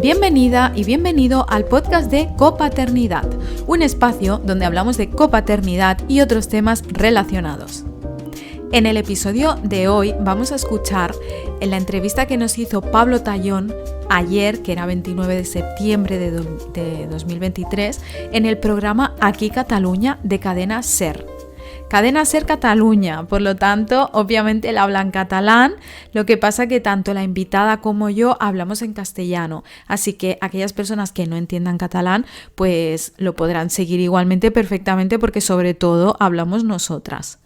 Bienvenida y bienvenido al podcast de Copaternidad, un espacio donde hablamos de copaternidad y otros temas relacionados. En el episodio de hoy vamos a escuchar en la entrevista que nos hizo Pablo Tallón ayer, que era 29 de septiembre de 2023, en el programa Aquí Cataluña de Cadena SER. Cadena SER Cataluña, por lo tanto, obviamente él habla en catalán, lo que pasa que tanto la invitada como yo hablamos en castellano, así que aquellas personas que no entiendan catalán, pues lo podrán seguir igualmente perfectamente porque sobre todo hablamos nosotras.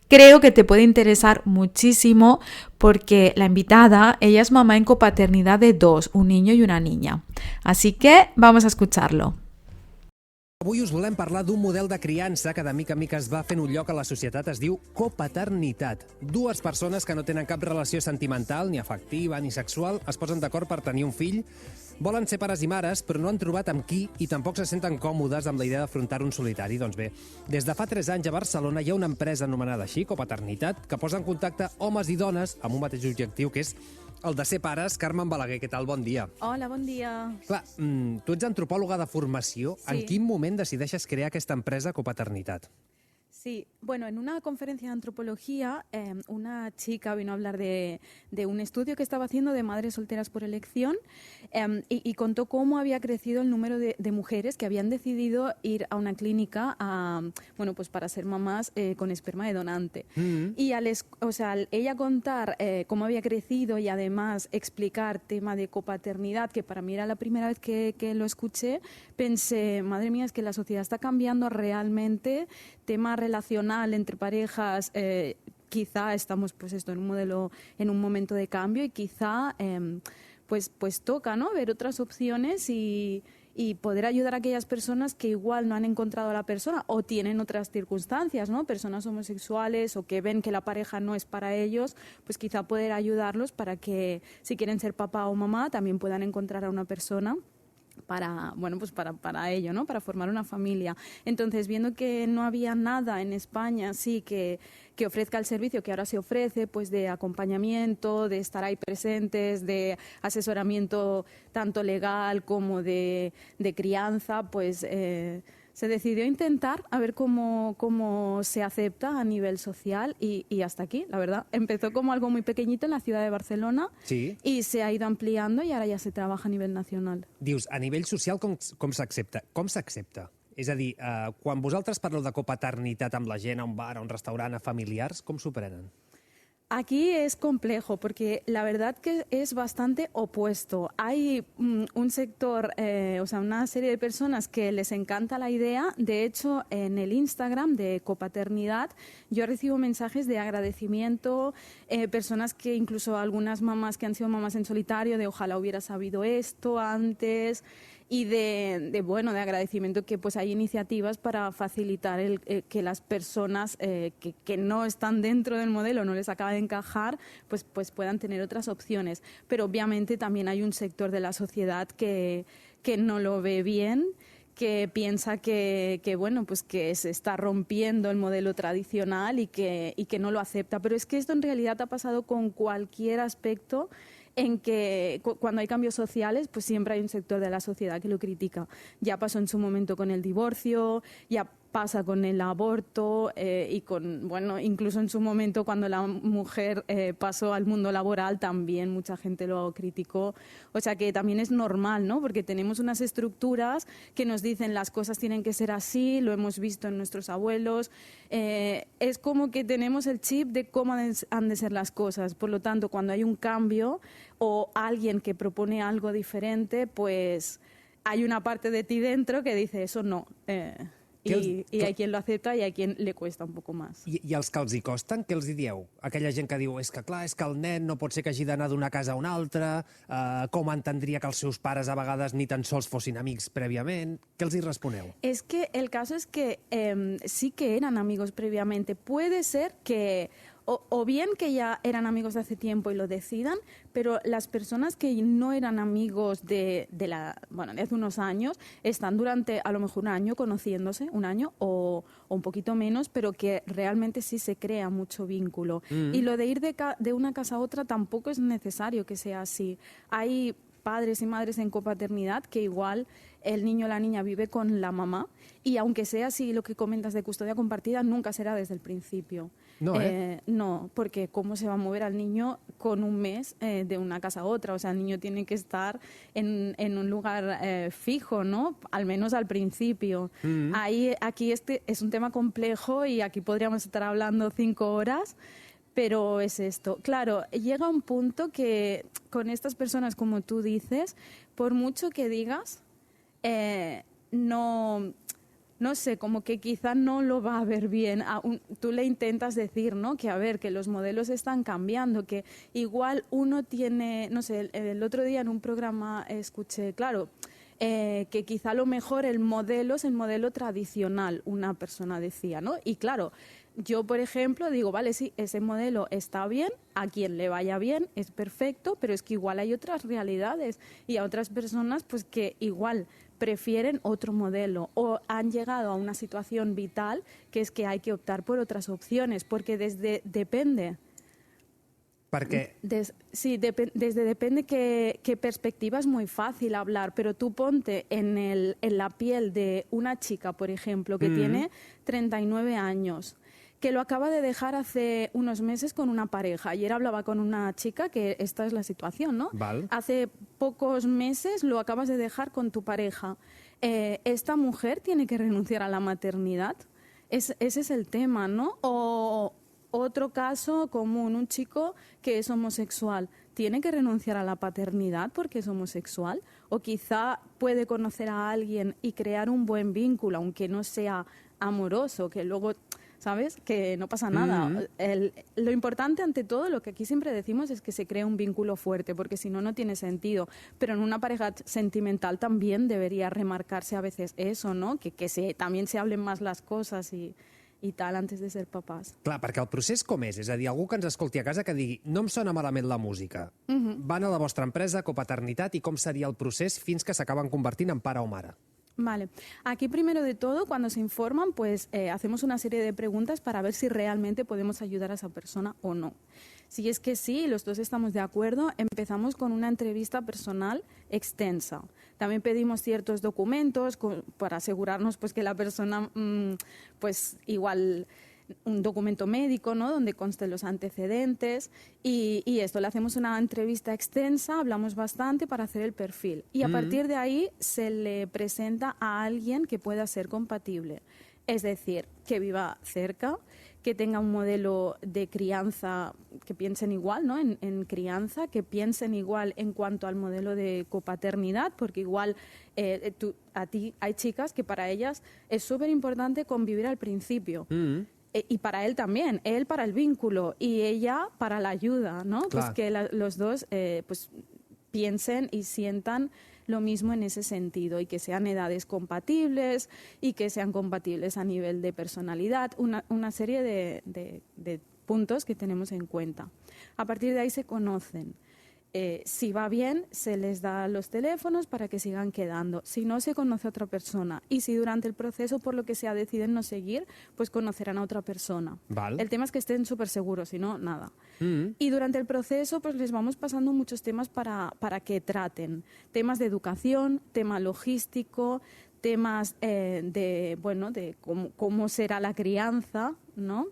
Creo que te puede interesar muchísimo porque la invitada, ella es mamá en copaternidad de 2, un niño y una niña. Así que vamos a escucharlo. Avui us volem parlar d'un model de criança que de mica en mica es va fent un lloc a la societat, es diu copaternitat. Dues persones que no tenen cap relació sentimental, ni afectiva, ni sexual, es posen d'acord per tenir un fill, volen ser pares i mares, però no han trobat amb qui i tampoc se senten còmodes amb la idea d'afrontar un solitari. Doncs bé, des de fa 3 anys a Barcelona hi ha una empresa anomenada així, Copaternitat, que posa en contacte homes i dones amb un mateix objectiu, que és el de ser pares. Carmen Balaguer, què tal? Bon dia. Hola, bon dia. Clar, tu ets antropòloga de formació. Sí. En quin moment decideixes crear aquesta empresa Copaternitat? Sí, bueno, en una conferencia de antropología, una chica vino a hablar de un estudio que estaba haciendo de madres solteras por elección y contó cómo había crecido el número de mujeres que habían decidido ir a una clínica pues para ser mamás con esperma de donante. Y al ella contar cómo había crecido y además explicar tema de copaternidad, que para mí era la primera vez que lo escuché, pensé, madre mía, es que la sociedad está cambiando realmente, tema relacional entre parejas, quizá estamos en un momento de cambio y quizá pues toca, ¿no?, ver otras opciones y poder ayudar a aquellas personas que igual no han encontrado a la persona o tienen otras circunstancias, ¿no?, personas homosexuales o que ven que la pareja no es para ellos, pues quizá poder ayudarlos para que si quieren ser papá o mamá también puedan encontrar a una persona para ello, ¿no?, para formar una familia. Entonces, viendo que no había nada en España sí que ofrezca el servicio que ahora se ofrece, pues de acompañamiento, de estar ahí presentes, de asesoramiento tanto legal como de crianza, pues se decidió intentar a ver cómo se acepta a nivel social y hasta aquí, la verdad. Empezó como algo muy pequeñito en la ciudad de Barcelona, Sí. i se ha ido ampliando i ara ja se trabaja a nivell nacional. Dius, a nivell social com s'accepta? Com s'accepta? És a dir, quan vosaltres parleu de copaternitat amb la gent, a un bar, a un restaurant, a familiars, com s'ho prenen? Aquí es complejo porque la verdad que es bastante opuesto. Hay un sector, una serie de personas que les encanta la idea. De hecho, en el Instagram de Copaternidad yo recibo mensajes de agradecimiento, personas que incluso algunas mamás que han sido mamás en solitario, de ojalá hubiera sabido esto antes, y de agradecimiento que pues hay iniciativas para facilitar que las personas que no están dentro del modelo, no les acaba de encajar, pues puedan tener otras opciones. Pero obviamente también hay un sector de la sociedad que no lo ve bien, que piensa que se está rompiendo el modelo tradicional y que no lo acepta. Pero es que esto en realidad ha pasado con cualquier aspecto, en que cuando hay cambios sociales, pues siempre hay un sector de la sociedad que lo critica. Ya pasó en su momento con el divorcio, ya pasa con el aborto incluso en su momento cuando la mujer pasó al mundo laboral también mucha gente lo criticó. O sea que también es normal, ¿no?, porque tenemos unas estructuras que nos dicen las cosas tienen que ser así, lo hemos visto en nuestros abuelos. Es como que tenemos el chip de cómo han de ser las cosas. Por lo tanto, cuando hay un cambio o alguien que propone algo diferente, pues hay una parte de ti dentro que dice eso no. I hi ha quien lo acepta i hi ha quien le cuesta un poco más. I els que els hi costen, què els hi dieu? Aquella gent que diu, és que el nen no pot ser que hagi d'anar d'una casa a una altra, com entendria que els seus pares a vegades ni tan sols fossin amics prèviament? Què els hi responeu? Es que el caso es que sí que eran amigos previamente. Puede ser que o bien que ya eran amigos de hace tiempo y lo decidan, pero las personas que no eran amigos de hace unos años están durante a lo mejor un año conociéndose, un año o un poquito menos, pero que realmente sí se crea mucho vínculo. Y lo de ir de una casa a otra tampoco es necesario que sea así. Hay padres y madres en copaternidad que igual el niño o la niña vive con la mamá y aunque sea así lo que comentas de custodia compartida, nunca será desde el principio. No, No, porque ¿cómo se va a mover al niño con un mes de una casa a otra? O sea, el niño tiene que estar en un lugar fijo, ¿no? Al menos al principio. Aquí este es un tema complejo y aquí podríamos estar hablando 5 horas. Pero es esto. Claro, llega un punto que con estas personas, como tú dices, por mucho que digas, no sé, como que quizá no lo va a ver bien. Tú le intentas decir, ¿no? Que a ver, que los modelos están cambiando, que igual uno tiene, no sé, el otro día en un programa escuché, claro, que quizá a lo mejor el modelo es el modelo tradicional, una persona decía, ¿no? Y claro, yo, por ejemplo, digo, vale, sí, ese modelo está bien, a quien le vaya bien es perfecto, pero es que igual hay otras realidades y a otras personas pues que igual prefieren otro modelo o han llegado a una situación vital que es que hay que optar por otras opciones, porque depende. Perquè Desde depende qué perspectiva es muy fácil hablar, pero tú ponte en la piel de una chica, por ejemplo, que tiene 39 años, que lo acaba de dejar hace unos meses con una pareja. Ayer hablaba con una chica que esta es la situación, ¿no? Val. Hace pocos meses lo acabas de dejar con tu pareja. ¿Esta mujer tiene que renunciar a la maternidad? Ese es el tema, ¿no? O otro caso común, un chico que es homosexual, ¿tiene que renunciar a la paternidad porque es homosexual? O quizá puede conocer a alguien y crear un buen vínculo, aunque no sea amoroso, que luego, ¿sabes? Que no pasa nada. Lo importante ante todo, lo que aquí siempre decimos, es que se cree un vínculo fuerte, porque si no, no tiene sentido. Pero en una pareja sentimental también debería remarcarse a veces eso, ¿no? Que también se hablen más las cosas y tal antes de ser papás. Clar, perquè el procés com és? És a dir, algú que ens escolti a casa que digui no em sona malament la música. Van a la vostra empresa, Copaternitat, i com seria el procés fins que s'acaben convertint en pare o mare? Vale. Aquí primero de todo, cuando se informan, pues hacemos una serie de preguntas para ver si realmente podemos ayudar a esa persona o no. Si es que sí, los dos estamos de acuerdo, empezamos con una entrevista personal extensa. También pedimos ciertos documentos para asegurarnos pues que la persona, pues igual un documento médico, ¿no? Donde consten los antecedentes y esto, le hacemos una entrevista extensa, hablamos bastante para hacer el perfil y a partir de ahí se le presenta a alguien que pueda ser compatible, es decir, que viva cerca, que tenga un modelo de crianza, que piensen igual, ¿no? En crianza, que piensen igual en cuanto al modelo de copaternidad, porque igual a ti hay chicas que para ellas es súper importante convivir al principio. Y para él también, él para el vínculo y ella para la ayuda, ¿no? Clar. Pues que los dos pues piensen y sientan lo mismo en ese sentido y que sean edades compatibles y que sean compatibles a nivel de personalidad, una serie de puntos que tenemos en cuenta. A partir de ahí se conocen. Si va bien, se les da los teléfonos para que sigan quedando. Si no, se conoce a otra persona. Y si durante el proceso, por lo que sea, deciden no seguir, pues conocerán a otra persona. Val. El tema es que estén súper seguros, si no, nada. Y durante el proceso, pues les vamos pasando muchos temas para que traten. Temas de educación, tema logístico, temas de cómo será la crianza, ¿no?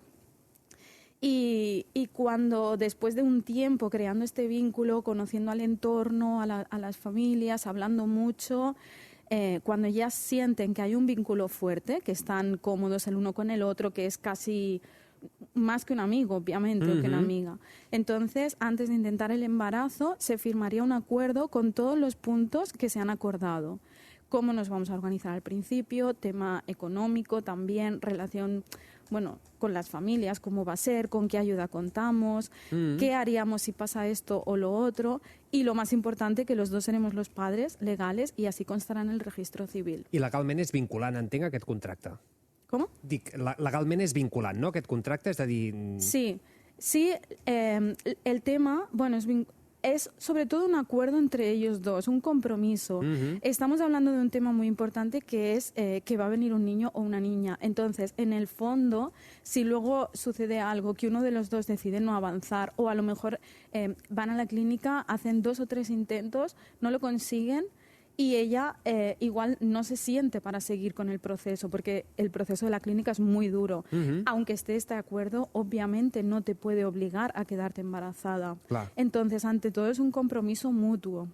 Y cuando después de un tiempo creando este vínculo, conociendo al entorno, a las familias, hablando mucho, cuando ya sienten que hay un vínculo fuerte, que están cómodos el uno con el otro, que es casi más que un amigo, obviamente, o que una amiga. Entonces, antes de intentar el embarazo, se firmaría un acuerdo con todos los puntos que se han acordado. Cómo nos vamos a organizar al principio, tema económico también, relación, bueno, con las familias, cómo va a ser, con qué ayuda contamos, qué haríamos si pasa esto o lo otro, y lo más importante, que los dos seremos los padres legales y así constarà en el registro civil. I legalment és vinculant, entenc, aquest contracte. ¿Cómo? Dic, legalment és vinculant, no, aquest contracte? És a dir... Sí, el tema, bueno, es sobre todo un acuerdo entre ellos dos, un compromiso. Estamos hablando de un tema muy importante que es que va a venir un niño o una niña. Entonces, en el fondo, si luego sucede algo que uno de los dos decide no avanzar o a lo mejor van a la clínica, hacen 2 o 3 intentos, no lo consiguen, y ella igual no se siente para seguir con el proceso, porque el proceso de la clínica es muy duro. Aunque estés de acuerdo, obviamente no te puede obligar a quedarte embarazada. Claro. Entonces, ante todo, es un compromiso mutuo.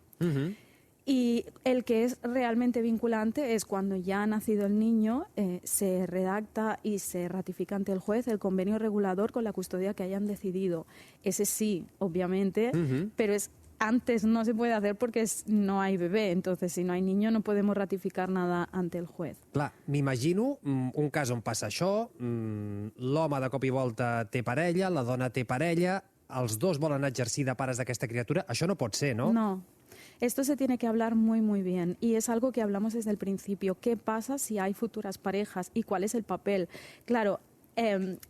Y el que es realmente vinculante es cuando ya ha nacido el niño, se redacta y se ratifica ante el juez el convenio regulador con la custodia que hayan decidido. Ese sí, obviamente, pero antes no se puede hacer porque no hay bebè, entonces si no hay niño no podemos ratificar nada ante el juez. Clar, m'imagino un cas on passa això, l'home de cop i volta té parella, la dona té parella, els dos volen exercir de pares d'aquesta criatura, això no pot ser, no? No. Esto se tiene que hablar muy, muy bien y es algo que hablamos desde el principio. ¿Qué pasa si hay futuras parejas y cuál es el papel? Claro,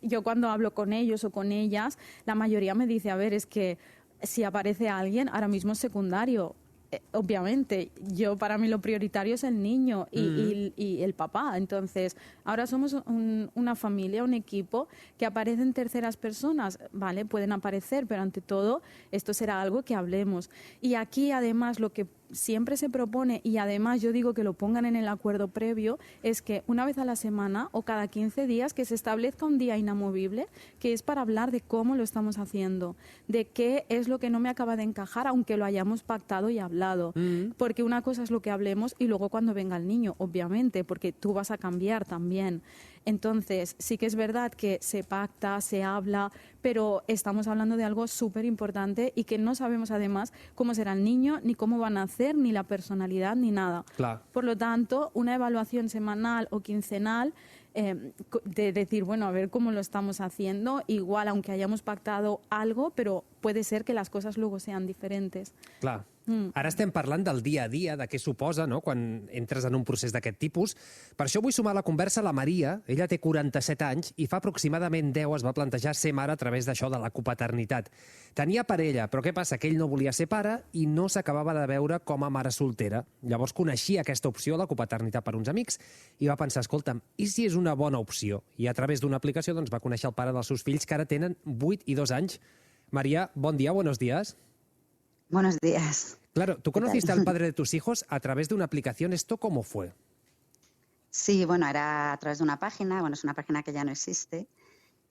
yo cuando hablo con ellos o con ellas, la mayoría me dice, a ver, es que si aparece alguien, ahora mismo es secundario. Obviamente, para mí lo prioritario es el niño y el papá. Entonces, ahora somos una familia, un equipo que aparece en terceras personas. Vale, pueden aparecer, pero ante todo, esto será algo que hablemos. Y aquí, además, lo que siempre se propone, y además yo digo que lo pongan en el acuerdo previo, es que una vez a la semana o cada 15 días que se establezca un día inamovible, que es para hablar de cómo lo estamos haciendo, de qué es lo que no me acaba de encajar, aunque lo hayamos pactado y hablado. Porque una cosa es lo que hablemos y luego cuando venga el niño, obviamente, porque tú vas a cambiar también. Entonces, sí que es verdad que se pacta, se habla, pero estamos hablando de algo súper importante y que no sabemos además cómo será el niño, ni cómo va a nacer, ni la personalidad, ni nada. Claro. Por lo tanto, una evaluación semanal o quincenal de decir, bueno, a ver cómo lo estamos haciendo, igual aunque hayamos pactado algo, però puede ser que les coses luego sean diferentes. Clar. Ara estem parlant del dia a dia, de què suposa, no?, quan entres en un procés d'aquest tipus. Per això vull sumar a la conversa la Maria. Ella té 47 anys i fa aproximadament 10 es va plantejar ser mare a través d'això de la copaternitat. Tenia parella, però què passa? Que ell no volia ser pare i no s'acabava de veure com a mare soltera. Llavors coneixia aquesta opció, la copaternitat, per uns amics, i va pensar, escolta'm, i si és una bona opció? I a través d'una aplicació doncs, va conèixer el pare dels seus fills, que ara tenen 8 i 2 anys. María, buen día, buenos días. Buenos días. Claro, tú conociste al padre de tus hijos a través de una aplicación. ¿Esto cómo fue? Sí, bueno, era a través de una página, bueno, es una página que ya no existe.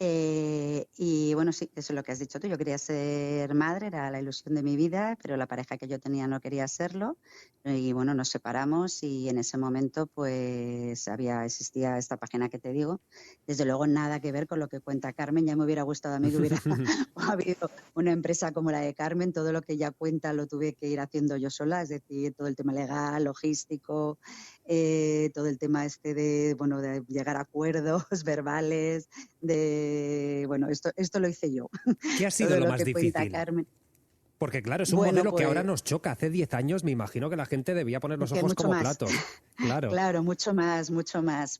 Y bueno, sí, eso es lo que has dicho tú. Yo quería ser madre, era la ilusión de mi vida, pero la pareja que yo tenía no quería serlo. Y bueno, nos separamos y en ese momento pues existía esta página que te digo. Desde luego nada que ver con lo que cuenta Carmen. Ya me hubiera gustado a mí que hubiera habido una empresa como la de Carmen. Todo lo que ella cuenta lo tuve que ir haciendo yo sola, es decir, todo el tema legal, logístico, todo el tema de llegar a acuerdos verbales, bueno, esto lo hice yo. ¿Qué ha sido lo más difícil? Porque claro, es un modelo que ahora nos choca. Hace 10 años me imagino que la gente debía poner los ojos como platos. Claro, mucho más.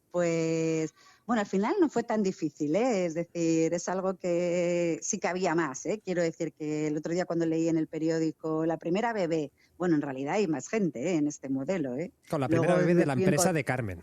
Pues bueno, al final no fue tan difícil, ¿eh? Es decir, es algo que sí que había más, ¿eh? Quiero decir que el otro día cuando leí en el periódico la primera bebé, bueno, en realidad hay más gente en este modelo, ¿eh? Con la primera bebé de la empresa de Carmen.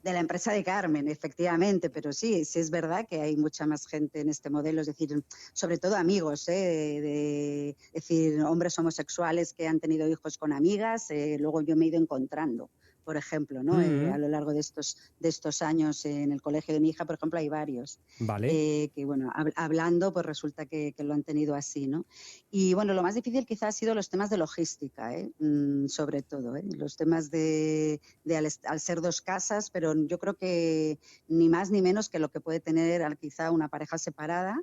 De la empresa de Carmen, efectivamente, pero sí es verdad que hay mucha más gente en este modelo, es decir, sobre todo amigos, es decir, hombres homosexuales que han tenido hijos con amigas, luego yo me he ido encontrando, por ejemplo, ¿no? A lo largo de estos años en el colegio de mi hija, por ejemplo, hay varios. Vale. Que bueno, hablando, pues resulta que lo han tenido así, ¿no? Y bueno, lo más difícil quizás ha sido los temas de logística, sobre todo, los temas al ser dos casas, pero yo creo que ni más ni menos que lo que puede tener quizá una pareja separada,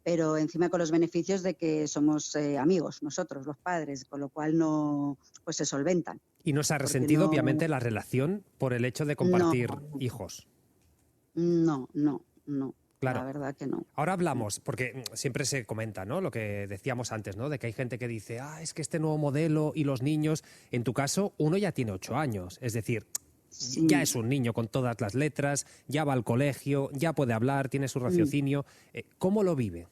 pero encima con los beneficios de que somos amigos nosotros, los padres, con lo cual no, pues se solventan. Y no se ha resentido, obviamente, la relación por el hecho de compartir hijos. No. Claro. La verdad que no. Ahora hablamos, porque siempre se comenta, ¿no?, lo que decíamos antes, ¿no?, de que hay gente que dice, es que este nuevo modelo y los niños, en tu caso, uno ya tiene 8 años, es decir, sí, ya es un niño con todas las letras, ya va al colegio, ya puede hablar, tiene su raciocinio. ¿Cómo lo vive?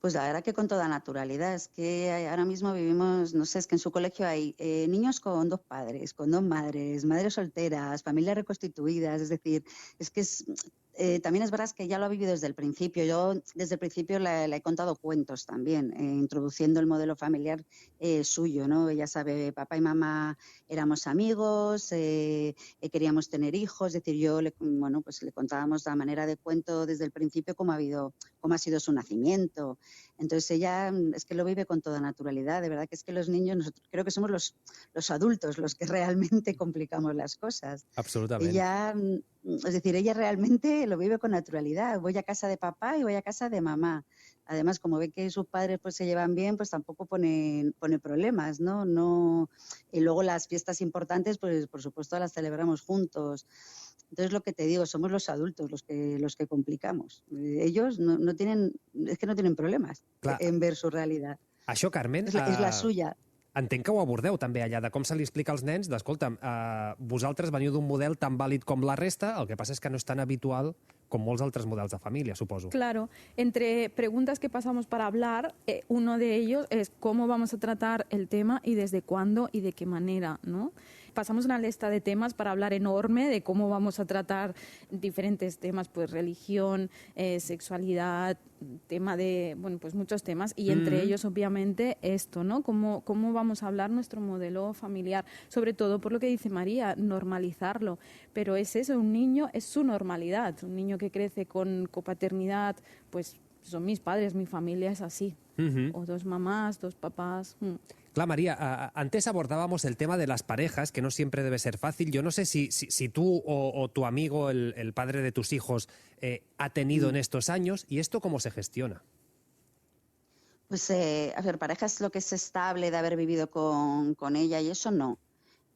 Pues la verdad que con toda naturalidad. Es que ahora mismo vivimos, no sé, es que en su colegio hay niños con 2 padres, con 2 madres, madres solteras, familias reconstituidas. Es decir, es que también es verdad que ya lo ha vivido desde el principio. Yo desde el principio le he contado cuentos también, introduciendo el modelo familiar suyo, ¿no? Ella sabe, papá y mamá éramos amigos, queríamos tener hijos. Es decir, bueno, pues le contábamos la manera de cuento desde el principio cómo ha sido su nacimiento. Entonces ella es que lo vive con toda naturalidad. De verdad que es que los niños, nosotros creo que somos los adultos los que realmente complicamos las cosas. Absolutament. Es decir, ella realmente lo vive con naturalidad. Voy a casa de papá y voy a casa de mamá. Además, como ve que sus padres pues se llevan bien, pues tampoco pone problemas, ¿no? No. Y luego las fiestas importantes, pues por supuesto las celebramos juntos. Entonces, lo que te digo, somos los adultos los que complicamos. Ellos no tienen problemas Clar. en ver su realidad. Això, Carmen, És la suya. entenc que ho abordeu també allà, de com se li explica als nens d'escolta'm, vosaltres veniu d'un model tan vàlid com la resta, el que passa és que no és tan habitual com molts altres models de família, suposo. Claro, entre preguntas que pasamos para hablar, uno de ellos es cómo vamos a tratar el tema y desde cuándo y de qué manera, ¿no? Pasamos una lista de temas para hablar enorme de cómo vamos a tratar diferentes temas, pues religión, sexualidad, tema de, bueno, pues muchos temas, y entre ellos obviamente esto, ¿no? Cómo vamos a hablar nuestro modelo familiar, sobre todo por lo que dice María, normalizarlo, pero es eso, un niño es su normalidad, un niño que crece con copaternidad, pues son mis padres, mi familia es así, o 2 mamás, 2 papás. Clar, María, antes abordábamos el tema de las parejas, que no siempre debe ser fácil. Yo no sé si tú o tu amigo, el padre de tus hijos, ha tenido en estos años, y esto cómo se gestiona. Pues, a ver, parejas lo que es estable de haber vivido con ella y eso no.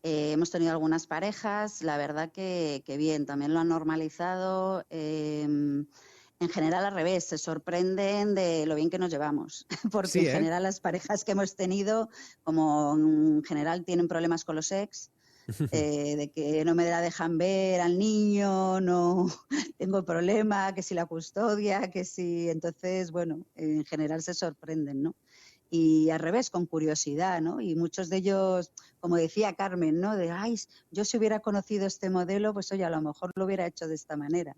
Hemos tenido algunas parejas, la verdad que bien, también lo han normalizado. En general al revés, se sorprenden de lo bien que nos llevamos, porque Sí, en general las parejas que hemos tenido, como en general tienen problemas con los ex, de que no me la dejan ver al niño, no tengo problema, que si la custodia, que si... Entonces, bueno, en general se sorprenden, ¿no? Y al revés, con curiosidad, ¿no? Y muchos de ellos, como decía Carmen, ¿no? De, ay, yo si hubiera conocido este modelo, pues oye, a lo mejor lo hubiera hecho de esta manera.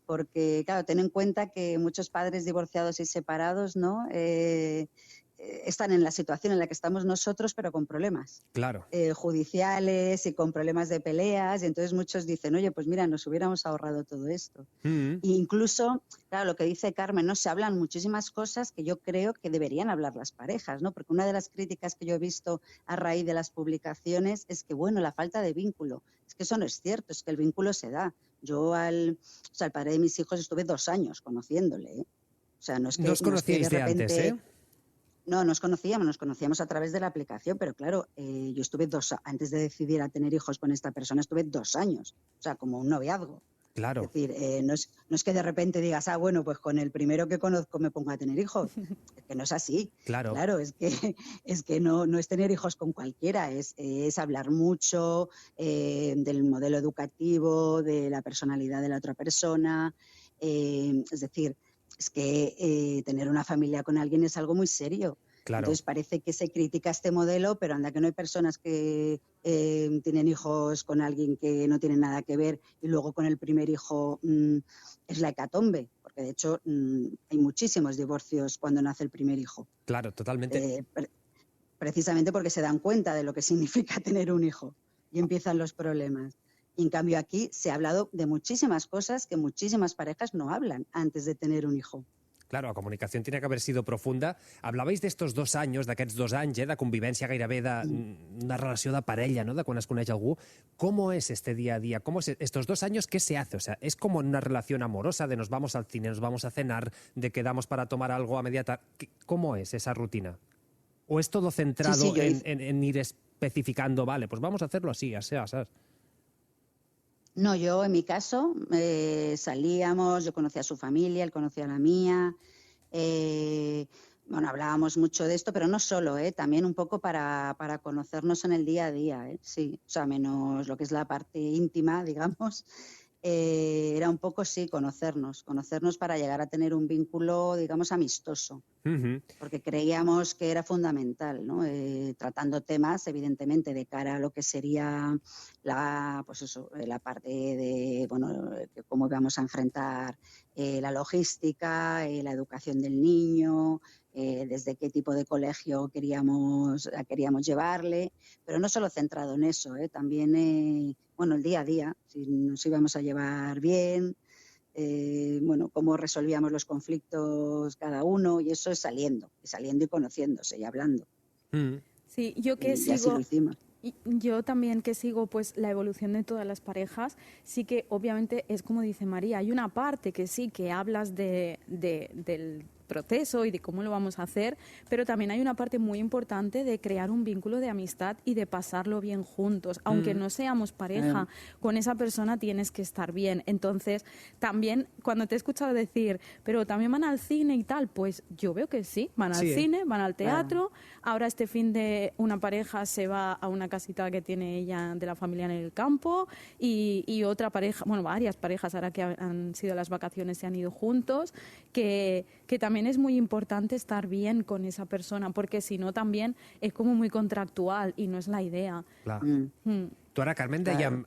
Porque, claro, ten en cuenta que muchos padres divorciados y separados, ¿no? Están en la situación en la que estamos nosotros, pero con problemas. Claro. Judiciales y con problemas de peleas, y entonces muchos dicen, oye, pues mira, nos hubiéramos ahorrado todo esto. E incluso, claro, lo que dice Carmen, ¿no? Se hablan muchísimas cosas que yo creo que deberían hablar las parejas, ¿no? Porque una de las críticas que yo he visto a raíz de las publicaciones es que, bueno, la falta de vínculo. Es que eso no es cierto, es que el vínculo se da. Yo al padre de mis hijos estuve 2 años conociéndole, ¿eh? O sea, no es que... No os conocíais de antes, ¿eh? No, nos conocíamos a través de la aplicación, pero claro, yo estuve antes de decidir a tener hijos con esta persona, estuve 2 años, o sea, como un noviazgo. Claro. Es decir, no es que de repente digas, bueno, pues con el primero que conozco me pongo a tener hijos. Es que no es así. Claro. Claro, es que no es tener hijos con cualquiera, es hablar mucho del modelo educativo, de la personalidad de la otra persona. Es decir, es que tener una familia con alguien es algo muy serio. Claro. Entonces parece que se critica este modelo, pero anda que no hay personas que tienen hijos con alguien que no tiene nada que ver y luego con el primer hijo es la hecatombe, porque de hecho hay muchísimos divorcios cuando nace el primer hijo. Claro, totalmente. Precisamente porque se dan cuenta de lo que significa tener un hijo y empiezan los problemas. Y en cambio aquí se ha hablado de muchísimas cosas que muchísimas parejas no hablan antes de tener un hijo. Claro, la comunicació tiene que haber sido profunda. Hablabais d'estos 2 anys, d'aquests 2 anys, de convivència gairebé d'una relació de parella, ¿no? De quan es coneix algú. ¿Cómo es este día a día? ¿Cómo es estos 2 años? ¿Qué se hace? O sea, ¿es como una relación amorosa de nos vamos al cine, nos vamos a cenar, de quedamos para tomar algo a media tarde? ¿Cómo es esa rutina? ¿O es todo centrado en ir especificando, vale, pues vamos a hacerlo así, ¿sabes? No, yo en mi caso salíamos, yo conocía a su familia, él conocía a la mía, bueno, hablábamos mucho de esto, pero no solo, también un poco para conocernos en el día a día, sí, o sea, menos lo que es la parte íntima, digamos, era un poco, sí, conocernos para llegar a tener un vínculo, digamos, amistoso, porque creíamos que era fundamental, ¿no? Tratando temas, evidentemente, de cara a lo que sería la parte de, bueno, cómo íbamos a enfrentar la logística, la educación del niño, desde qué tipo de colegio queríamos llevarle, pero no solo centrado en eso, también bueno, el día a día, si nos íbamos a llevar bien, bueno, cómo resolvíamos los conflictos cada uno, y eso es saliendo y conociéndose y hablando. Sí, yo que y así lo hicimos. Yo también que sigo pues la evolución de todas las parejas, sí que obviamente es como dice María, hay una parte que sí que hablas del proceso y de cómo lo vamos a hacer, pero también hay una parte muy importante de crear un vínculo de amistad y de pasarlo bien juntos. Aunque no seamos pareja, con esa persona tienes que estar bien. Entonces, también cuando te he escuchado decir, pero también van al cine y tal, pues yo veo que sí, van al cine, van al teatro. Ahora este fin de una pareja se va a una casita que tiene ella de la familia en el campo y otra pareja, bueno, varias parejas ahora que han sido las vacaciones se han ido juntos, que también es muy importante estar bien con esa persona, porque si no también es como muy contractual i no és la idea. Clar. Tu ara, Carmen, dèiem,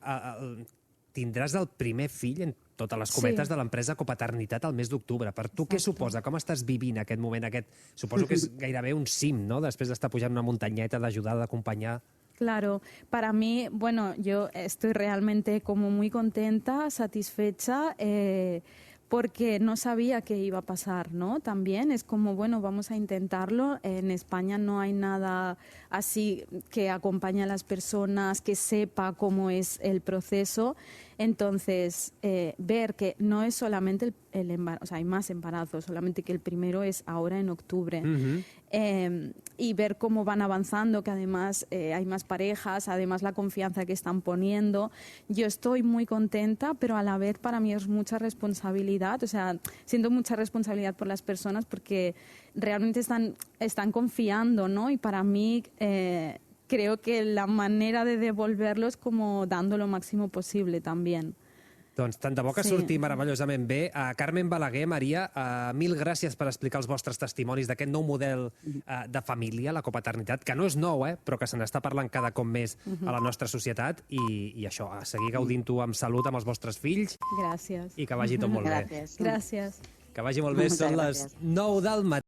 tindràs el primer fill, en totes les cometes, de l'empresa Copaternitat el mes d'octubre. Per tu què suposa? Com estàs vivint aquest moment? Suposo que és gairebé un cim, ¿no? Després d'estar pujant una muntanyeta, d'ajudar, d'acompanyar. Claro, para mí, bueno, yo estoy realmente como muy contenta, satisfecha, porque no sabía qué iba a pasar, ¿no? También es como, bueno, vamos a intentarlo. En España no hay nada así que acompañe a las personas, que sepa cómo es el proceso. Entonces, ver que no es solamente el embarazo, o sea, hay más embarazos, solamente que el primero es ahora en octubre. Y ver cómo van avanzando, que además hay más parejas, además la confianza que están poniendo. Yo estoy muy contenta, pero a la vez para mí es mucha responsabilidad, o sea, siento mucha responsabilidad por las personas porque realmente están confiando, ¿no? Y para mí creo que la manera de devolverlo es como dando lo máximo posible también. Doncs tant de bo que surti meravellosament bé. Carmen Balaguer, Maria, mil gràcies per explicar els vostres testimonis d'aquest nou model de família, la copaternitat, que no és nou, però que se n'està parlant cada cop més a la nostra societat, i això, a seguir gaudint-ho amb salut amb els vostres fills. Gràcies. I que vagi tot molt bé. Gràcies. Que vagi molt bé. Són les 9 del matí.